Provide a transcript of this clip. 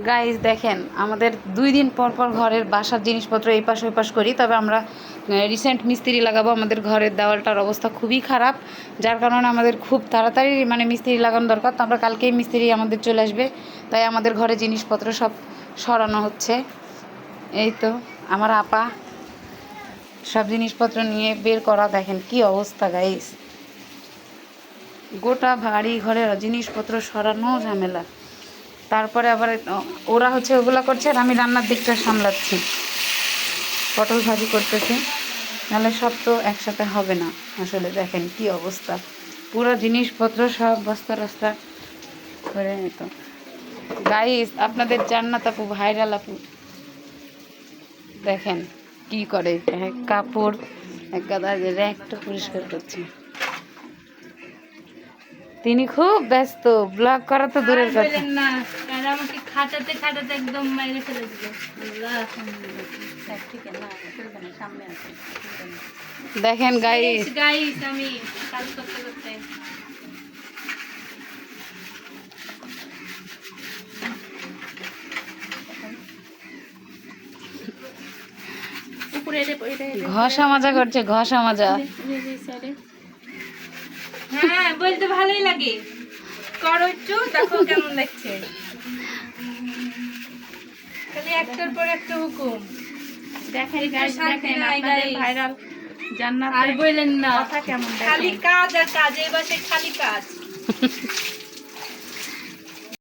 Guys দেখেন, আমাদের 2 দিন পর পর ঘরের বাসার জিনিসপত্র এই পাশ ওই পাশ করি। তবে আমরা রিসেন্ট মিস্ত্রি লাগাবো। আমাদের ঘরের দেওয়ালটার অবস্থা খুবই খারাপ, যার কারণে আমাদের খুব তাড়াতাড়ি মানে মিস্ত্রি লাগানো দরকার। তো আমরা কালকেই মিস্ত্রি আমাদের চলে আসবে, তাই আমাদের ঘরে জিনিসপত্র সব সরানো হচ্ছে। এই তো আমার আপা সব জিনিসপত্র নিয়ে বের করা। দেখেন কি অবস্থা গাইস, গোটা বাড়ি ঘরের জিনিসপত্র সরানো ঝামেলা। তারপরে আবার ওরা হচ্ছে ওগুলো করছে আর আমি রান্নার দিকটা সামলাচ্ছি, পটল ভাজি করতেছি। নাহলে সব তো একসাথে হবে না। আসলে দেখেন কি অবস্থা, পুরো জিনিসপত্র সব বস্তা রাস্তা করে নিত। গাইস আপনাদের জান্নাত আপু, ভাইরাল আপু দেখেন কি করে, কাপড় এক গাদা র্যাকটা পরিষ্কার করছে। তিনি খুব ব্যস্ত, ব্লগ করা তো দূরের কথা। না, আর আমাকে খাটাতে খাটাতে একদম মেরে ফেলে দিল। দেখেন গাইস, গাইস আমি কাজ করতে করতে উপরে ঘষা মাজা করছে, ঘষা মাজা। হ্যাঁ বলতে ভালোই লাগে, করো একটু, দেখো কেমন লাগছে। খালি একটার পর একটা হুকুম। দেখেন গাইস, দেখেন আপনাদের ভাইরাল জান্নাত আর বললেন না, কথা কেমন, খালি দেখেন কাজ আর কাজ, এই বাসে খালি কাজ।